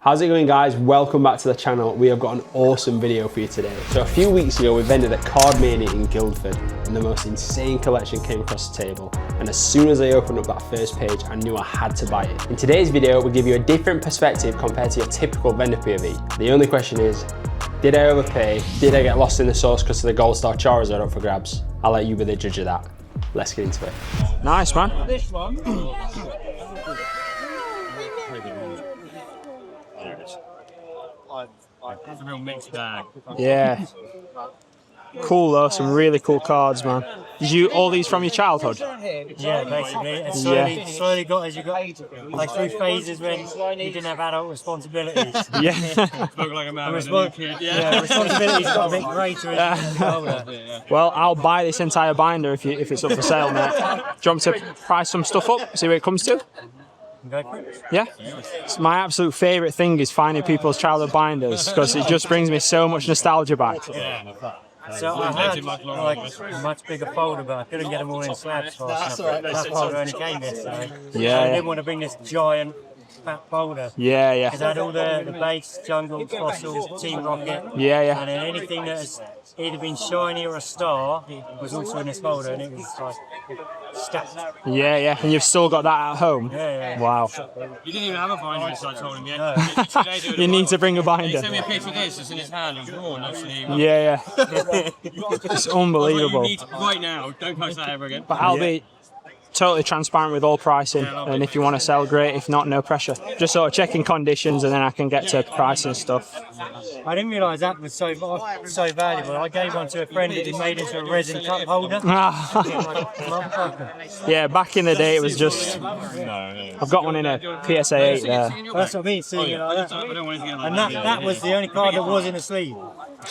How's it going, guys? Welcome back to the channel. We have got an awesome video for you today. So a few weeks ago, we vended at Card Mania in Guildford and the most insane collection came across the table. And as soon as I opened up that first page, I knew I had to buy it. In today's video, we'll give you a different perspective compared to your typical vendor POV. The only question is, did I overpay? Did I get lost in the sauce because of the Gold Star Charizard up for grabs? I'll let you be the judge of that. Let's get into it. Nice, man. This one. It's a real mixed bag. Yeah. Cool though, some really cool cards, man. Did you all these from your childhood? Yeah, basically. And slowly got as you got like through phases when you didn't have adult responsibilities. Yeah. Look like a man. Responsibilities got a bit greater as you get older. Well, I'll buy this entire binder if it's up for sale, mate. Do you want me to price some stuff up, see where it comes to? Yeah? It's my absolute favourite thing is finding people's childhood binders because it just brings me so much nostalgia back. So I had like a much bigger folder, but I couldn't get them all in slabs fast enough. That folder only came yesterday. Yeah. I didn't want to bring this giant fat folder. Yeah, yeah. Because I had all the base, jungle, fossils, Team Rocket. Yeah, yeah. And then anything that has either been shiny or a star was also in this folder, and it was like stacked. Yeah, yeah. And you've still got that at home? Yeah, yeah. Wow. You didn't even have a binder, so I told him yet. No. You need to bring a He binder. sent me a picture of this, it's in his hand, and drawn, actually. Yeah, yeah. It's unbelievable. You need to, right now, don't touch that ever again. But I'll be totally transparent with all pricing, and if you want to sell, great. If not, no pressure. Just sort of checking conditions, and then I can get to pricing stuff. I didn't realise that was so valuable. I gave one to a friend that he made into a resin cup holder. Yeah, back in the day, it was just. I've got one in a PSA 8 there. That's what I mean, seeing it like that. And that was the only card that was in a sleeve.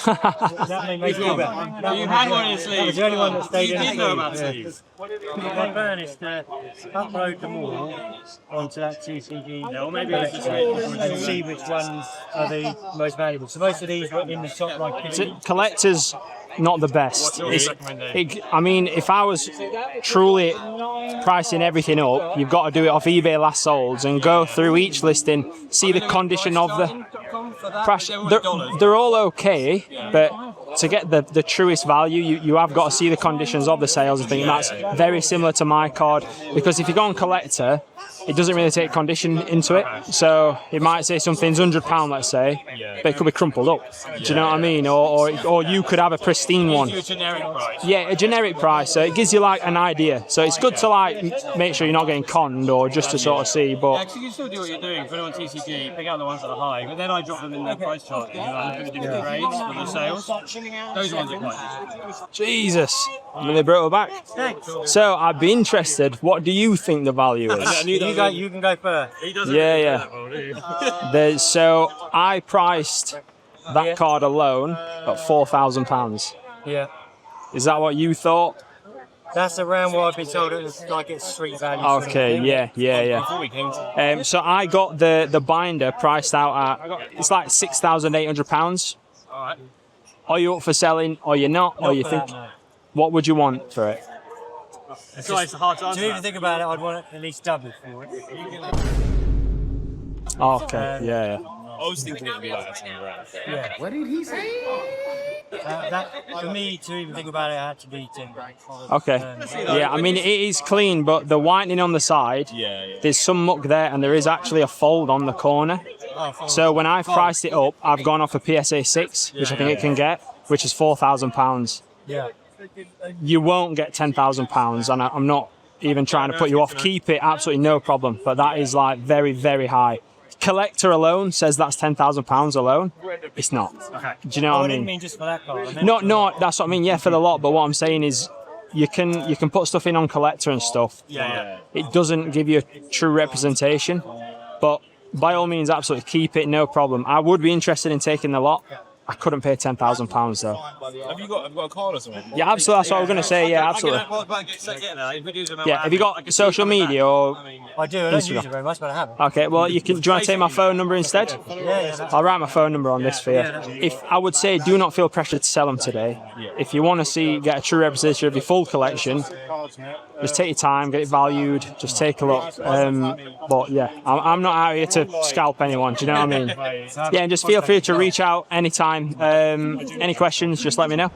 That made me feel better. You had one in the sleeve. That was the only one that stayed in the You sleeve. did know about sleeves. My plan is to upload them all onto that CCG and see which ones are the most valuable. So most of these were in the top like 50. Collectors, not the best. I mean, if I was truly pricing everything up, you've got to do it off eBay last solds and go through each listing, see the condition of the price. They're all okay, but to get the truest value, you have got to see the conditions of the sales. I think that's very similar to my card, because if you go on collector, it doesn't really take condition into it. So it might say something's £100, let's say, but it could be crumpled up. Do you know what I mean? Or you could have a pristine one. A generic price. Yeah, a generic price. So it gives you like an idea. So it's good to like make sure you're not getting conned or just to sort of see. But Actually, you can still do what you're doing. Put it on TCG, pick out the ones that are high, but then I drop them in the price chart. You know, I look at the different grades for the sales. Those ones are quite. Jesus, I mean, they brought it back. So I'd be interested. What do you think the value is? You can go first. Yeah, yeah. So I priced that card alone at £4,000. Yeah. Is that what you thought? That's around what I've been told. It's like it's street value. Okay, yeah. So I got the binder priced out at, it's like £6,800. Alright. Are you up for selling, or you're not, or you think? What would you want for it? It's hard to answer. To even think about it, I'd want at least double for it. Okay, yeah. I was thinking it would be like £10 grand. Yeah. What did he say? For me to even think about it, I had to be 10 grand. Okay. Yeah, I mean, it is clean, but the whitening on the side, there's some muck there, and there is actually a fold on the corner. So when I've priced it up, I've gone off a PSA 6, which I think it can get, which is £4,000. Yeah. You won't get £10,000, and I'm not even trying to put you off. Keep it, absolutely no problem. But that is like very, very high. Collector alone says that's £10,000 alone. It's not. Okay. Do you know what I I didn't mean? mean just for that card. No, that's what I mean. Yeah, for the lot. But what I'm saying is, you can put stuff in on collector and stuff. Yeah. It doesn't give you a true representation, but by all means, absolutely keep it, no problem. I would be interested in taking the lot. I couldn't pay £10,000 though. Have you got a card or something? Yeah, absolutely. That's what I was going to say. Yeah, absolutely. Yeah, have you got social media or? I do. I don't use it very much, but I have it. Okay, well, do you want to take my phone number instead? Yeah. I'll write my phone number on this for you. If I would say, do not feel pressured to sell them today. If you want to get a true representation of your full collection, just take your time, get it valued, just take a look. But yeah, I'm not out here to scalp anyone. Do you know what I mean? Yeah, and just feel free to reach out anytime. Any questions, just let me know.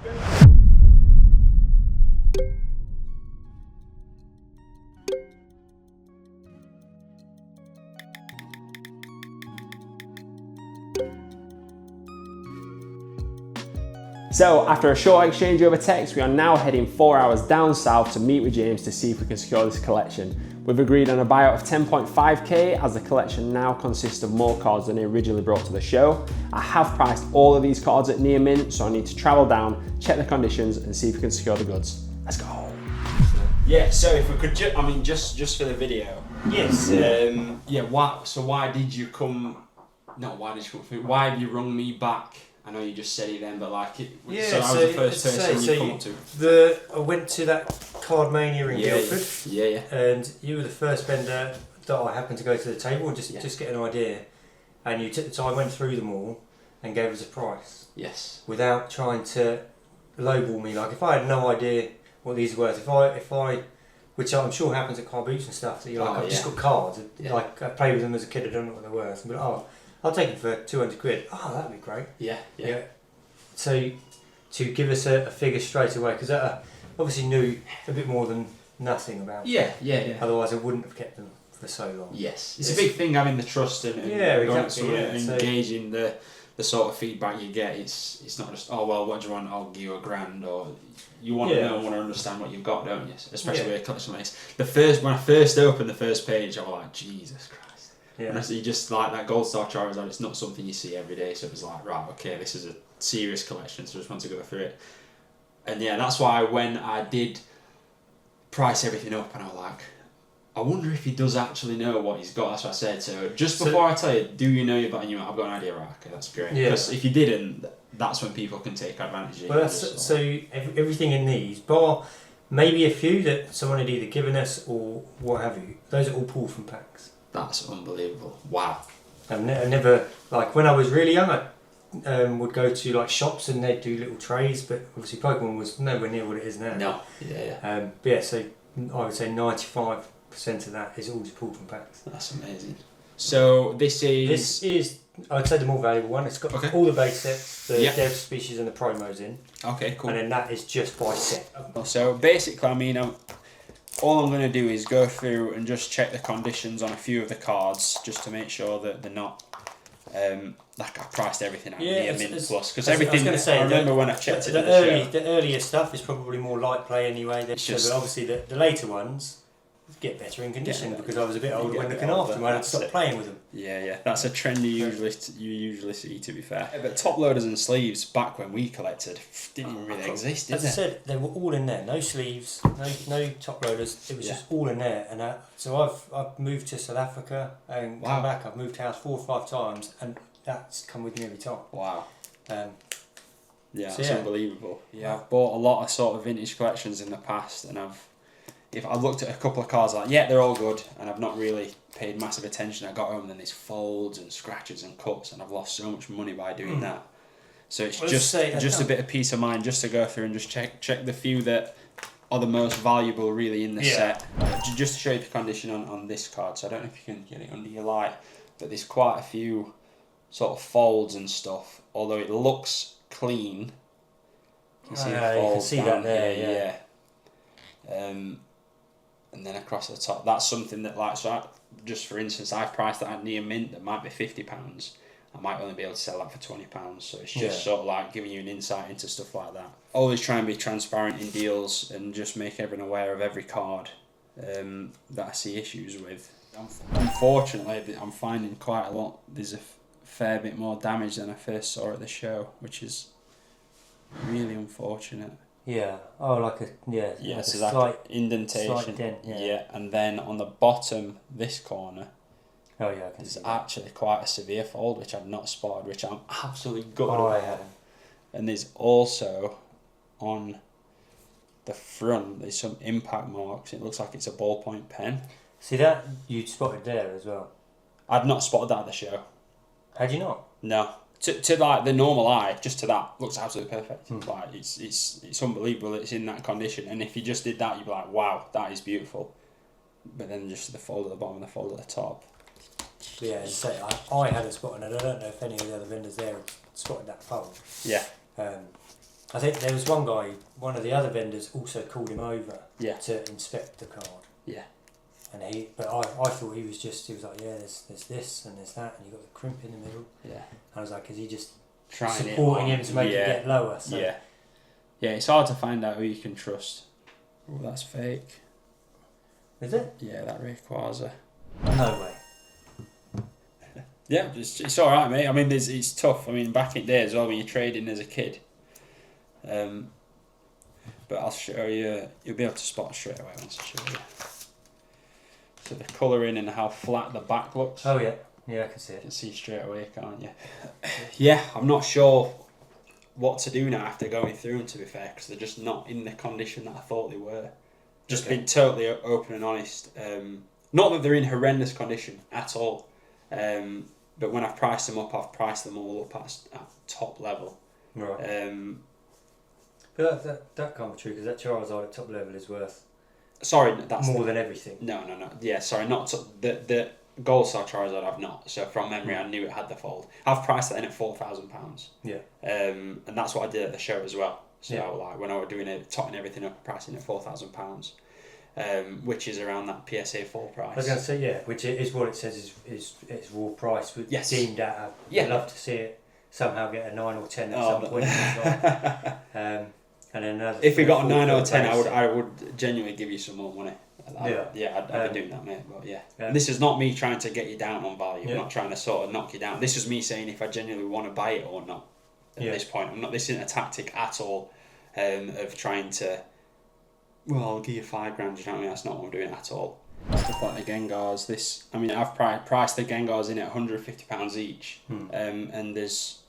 So after a short exchange over text, we are now heading 4 hours down south to meet with James to see if we can secure this collection. We've agreed on a buyout of 10.5k as the collection now consists of more cards than he originally brought to the show. I have priced all of these cards at near mint, so I need to travel down, check the conditions and see if we can secure the goods. Let's go. Yeah, so if we could just for the video. Yes. Why did you come through? Why have you rung me back? I know you just said it then, but like it. Yeah, so I was the first person you come up to. I went to that Card Mania in Guildford. Yeah. And you were the first vendor that I happened to go to the table and just get an idea. And you took the time, went through them all, and gave us a price. Yes. Without trying to lowball me. Like if I had no idea what these were, if I, which I'm sure happens at car boots and stuff, that you're like, I've just got cards. Yeah. Like I played with them as a kid, I don't know what they're worth. But I'll take them for 200 quid. Oh, that'd be great. Yeah. So to give us a figure straight away, because I obviously knew a bit more than nothing about Yeah. Otherwise I wouldn't have kept them for so long. Yes. It's a big thing having the trust and engaging the sort of feedback you get. It's not just, oh well, what do you want? I'll give you $1,000, or you want to know and want to understand what you've got, don't you? Especially with a collection like this. When I first opened the first page, I was like, Jesus Christ. Yeah. And you just like that Gold Star Charizard, it's not something you see every day, so it was like, right, okay, this is a serious collection, so I just want to go through it. And yeah, that's why when I did price everything up, and I was like, I wonder if he does actually know what he's got. That's what I said. So just before I tell you, do you know you've got a new? I've got an idea, right? Okay, that's great. Because if you didn't, that's when people can take advantage of you. Well, so everything in these, bar maybe a few that someone had either given us or what have you, those are all pulled from packs. That's unbelievable. Wow. I never, like when I was really young, I would go to like shops and they'd do little trays, but obviously Pokemon was nowhere near what it is now. No. Yeah. But yeah, so I would say 95% of that is all just pulled from packs. That's amazing. So this is I'd say the more valuable one. It's got all the base sets, the dev species and the promos in. Okay, cool. And then that is just by set. So basically, I mean, all I'm going to do is go through and just check the conditions on a few of the cards, just to make sure that they're not like I priced everything out near mint plus, because everything. I remember when I checked it. The earlier stuff is probably more light play anyway. But obviously the later ones get better in condition because I was a bit older when looking after them. I had to stop playing with them. Yeah, that's a trend you usually see, to be fair. But top loaders and sleeves back when we collected didn't even really exist, did they? As I said, they were all in there. No sleeves, no top loaders. It was just all in there. And so I've moved to South Africa and come back. I've moved house 4 or 5 times, and that's come with me every time. Wow. It's unbelievable. Yeah, I've bought a lot of sort of vintage collections in the past, and if I looked at a couple of cards like, they're all good, and I've not really paid massive attention. I got home and then there's folds and scratches and cuts, and I've lost so much money by doing that. So it's just a bit of peace of mind just to go through and just check the few that are the most valuable really in the set. Just to show you the condition on this card, so I don't know if you can get it under your light, but there's quite a few sort of folds and stuff, although it looks clean. You can see the folds, you can see that there, and then across the top, that's something that, like, so just for instance, I've priced that at near mint that might be £50. I might only be able to sell that for £20, so it's just sort of like giving you an insight into stuff like that. Always try and be transparent in deals and just make everyone aware of every card that I see issues with. Unfortunately, I'm finding quite a lot, there's a fair bit more damage than I first saw at the show, which is really unfortunate. Yeah. Oh, like a so slight indentation. Slight dent, and then on the bottom, this corner, Oh yeah, I can It's see that. actually quite a severe fold, which I've not spotted, which I'm absolutely gutted Oh, I about. haven't. And there's also on the front, there's some impact marks. It looks like it's a ballpoint pen. See that you'd spotted there as well. I'd not spotted that at the show. Had you not? No. To like the normal eye, just to that, looks absolutely perfect. Like it's unbelievable that it's in that condition. And if you just did that, you'd be like, wow, that is beautiful. But then just the fold at the bottom and the fold at the top. Yeah, as I say, I hadn't spotted it. I don't know if any of the other vendors there had spotted that fold. Yeah. I think there was one guy, one of the other vendors also called him over Yeah. to inspect the card. Yeah. And but I thought he was like, yeah, there's this and there's that, and you got the crimp in the middle. Yeah. I was like, is he just Trying supporting it on. him to make it get lower? So. Yeah. Yeah, it's hard to find out who you can trust. Oh, that's fake. Is it? Yeah, that Rayquaza. No way. Yeah, it's all right, mate. I mean, it's tough. I mean, back in the day as well, when you're trading as a kid. But I'll show you. You'll be able to spot straight away once I show you. So the colouring and how flat the back looks. Oh yeah, yeah, I can see You it. can see straight away, can't you? Yeah, I'm not sure what to do now after going through them, to be fair, because they're just not in the condition that I thought they were. Just being totally open and honest. Not that they're in horrendous condition at all. But when I've priced them up, I've priced them all up at top level. Right. But that can't be true, because that Charizard at top level is worth Sorry, that's more than everything. No. Yeah, sorry, not the Gold Star Charizard. I've not. So from memory, I knew it had the fold. I've priced that in at £4,000. Yeah. And that's what I did at the show as well. So Yeah. like when I was doing it, totting everything up, pricing at £4,000, which is around that PSA 4 price. I was going to say, yeah, which is what it says is it's raw price, but Yes. deemed at I'd love to see it somehow get a 9 or 10 at some point. And then another If we got a 4 9 or for 10, basic. I would genuinely give you some more money. I'd be doing that, mate. But yeah. And this is not me trying to get you down on value. I'm not trying to sort of knock you down. This is me saying if I genuinely want to buy it or not. At this point, this isn't a tactic at all of trying to. Well, I'll give you £5 grand. You know what I mean? That's not what I'm doing at all. Stuff like the Gengars. I've priced the Gengars in at £150 each, and there's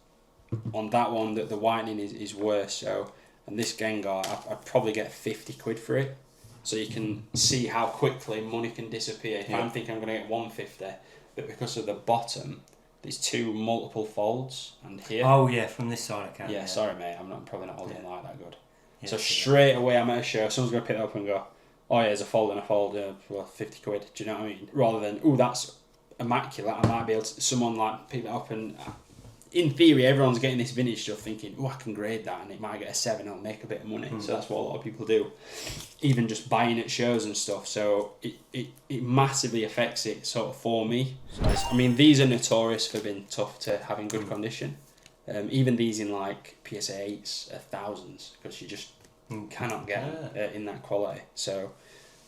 on that one that the whitening is worse. So, and this Gengar, I'd probably get 50 quid for it. So you can see how quickly money can disappear. If I'm thinking I'm going to get 150, but because of the bottom, there's two multiple folds, and here. Oh yeah, from this side I can. Yeah, sorry mate, I'm probably not holding like that good. Yeah, so straight away I'm at a show, someone's going to pick it up and go, oh yeah, there's a fold and a fold, well 50 quid, do you know what I mean? Rather than, oh that's immaculate, I might be able to, someone like pick it up and, in theory everyone's getting this vintage stuff thinking, oh I can grade that and it might get a 7, I'll make a bit of money. So that's what a lot of people do. Even just buying at shows and stuff, so it massively affects it sort of for me. I mean, these are notorious for being tough to have in good condition. Even these in like PSA 8s are thousands, because you just cannot get them in that quality. So,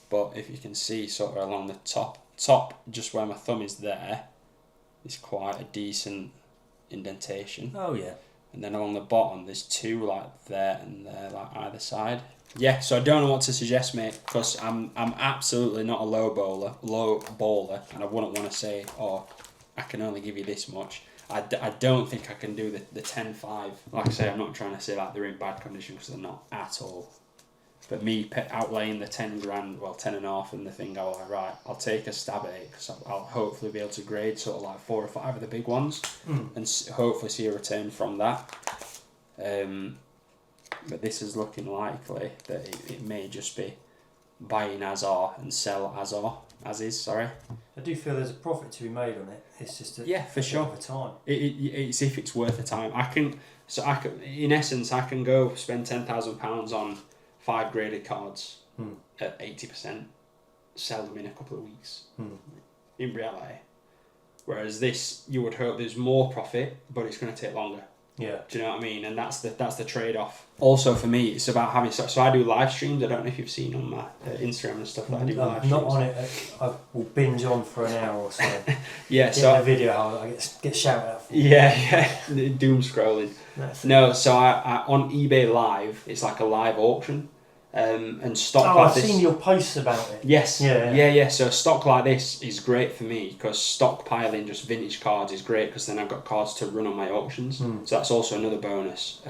but if you can see sort of along the top just where my thumb is there, is quite a decent indentation. Oh yeah. And then along the bottom there's two like there and there, like either side. Yeah, so I don't know what to suggest, mate, because I'm absolutely not a low baller, and I wouldn't want to say, oh, I can only give you this much. I don't think I can do the 10.5. Like I say, I'm not trying to say like they're in bad condition, because they're not at all. But me outlaying the 10 grand, well 10 and a half, and the thing, go like, right, I'll take a stab at it, because I'll hopefully be able to grade sort of like 4 or 5 of the big ones, and hopefully see a return from that. But this is looking likely that it may just be buying as are and sell as is. Sorry. I do feel there's a profit to be made on it. It's just for sure. over time. It's if it's worth the time. I can in essence I can go spend £10,000 on 5 graded cards at 80%, sell them in a couple of weeks. In reality, whereas this, you would hope there's more profit, but it's going to take longer. Yeah. Do you know what I mean? And that's the trade-off. Also for me, it's about having, so I do live streams. I don't know if you've seen on my Instagram and stuff that I do live streams. Not on it. I will binge on for an hour or so. Yeah, so in the video, I get shouted at for. Yeah, doom scrolling. That's No, so I on eBay Live, it's like a live auction, And stock Oh, like I've this. seen your posts about it. Yes. Yeah. So stock like this is great for me because stockpiling just vintage cards is great because then I've got cards to run on my auctions. So that's also another bonus.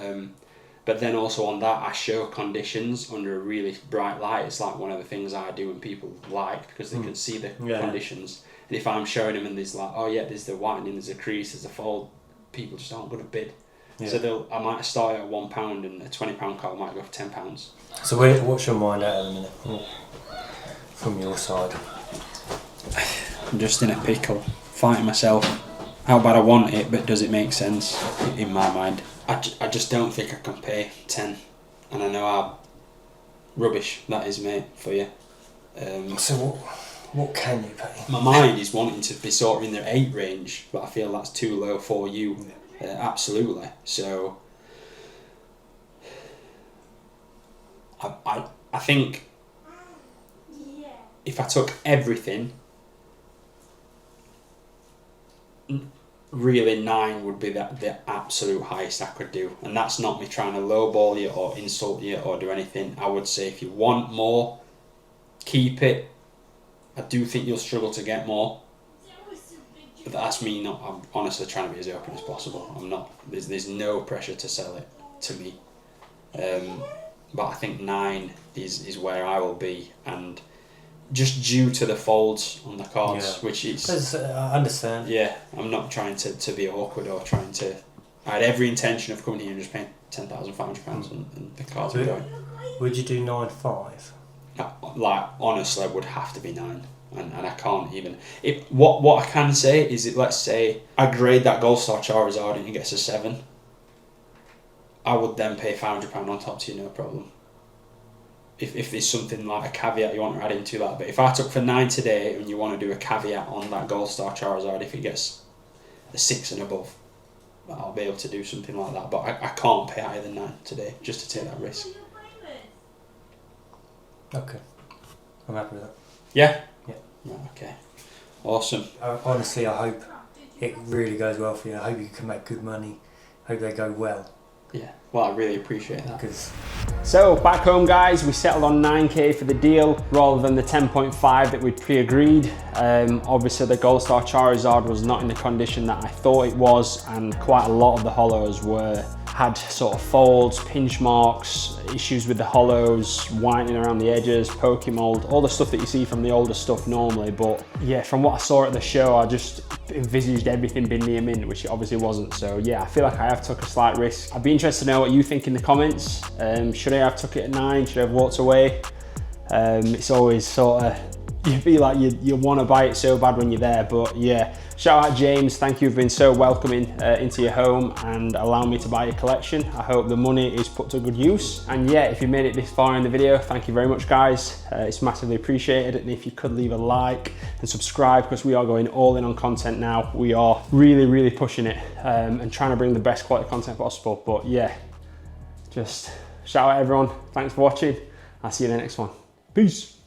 But then also on that, I show conditions under a really bright light. It's like one of the things I do and people like because they can see the conditions. And if I'm showing them and there's like, oh yeah, there's the whitening, there's a crease, there's a fold, people just aren't going to bid. Yeah. So I might start at £1 and a £20 card might go for £10. So what's your mind at the minute from your side? I'm just in a pickle, fighting myself. How bad I want it, but does it make sense in my mind? I just don't think I can pay 10, and I know how rubbish that is, mate, for you. So what can you pay? My mind is wanting to be sort of in the 8 range, but I feel that's too low for you. Absolutely. So I think if I took everything, really 9 would be the absolute highest I could do, and that's not me trying to lowball you or insult you or do anything. I would say if you want more, keep it. I do think you'll struggle to get more, but that's me not. I'm honestly trying to be as open as possible. I'm not. There's no pressure to sell it to me, but I think 9 is where I will be, and just due to the folds on the cards, which is... I understand. Yeah, I'm not trying to be awkward or trying to... I had every intention of coming here and just paying £10,500 and the cards were going. Would you do 9.5? Like, honestly, it would have to be 9. And I can't even... What I can say is that, let's say, I grade that Gold Star Charizard and he gets a 7. I would then pay £500 on top to you, no problem. If there's something like a caveat you want to add into that. But if I took for 9 today and you want to do a caveat on that Gold Star Charizard, if it gets a 6 and above, I'll be able to do something like that. But I can't pay higher than 9 today just to take that risk. Okay. I'm happy with that. Yeah? Yeah. Right, okay. Awesome. Honestly, I hope it really goes well for you. I hope you can make good money. I hope they go well. Yeah. Well, I really appreciate that. So back home, guys, we settled on 9k for the deal rather than the 10.5 that we'd pre-agreed. Obviously the Gold Star Charizard was not in the condition that I thought it was, and quite a lot of the hollows had sort of folds, pinch marks, issues with the hollows, whitening around the edges, Pokemold, all the stuff that you see from the older stuff normally. But yeah, from what I saw at the show, I just envisaged everything being near mint, which it obviously wasn't. So yeah, I feel like I have took a slight risk. I'd be interested to know what you think in the comments. Should I have took it at 9? Should I have walked away? It's always sort of, you feel like you want to buy it so bad when you're there. But yeah, shout out James, thank you for being so welcoming into your home and allowing me to buy your collection. I hope the money is put to good use. And yeah, if you made it this far in the video, thank you very much, guys. It's massively appreciated. And if you could leave a like and subscribe, because we are going all in on content now. We are really pushing it and trying to bring the best quality content possible. But yeah, just shout out everyone. Thanks for watching. I'll see you in the next one. Peace.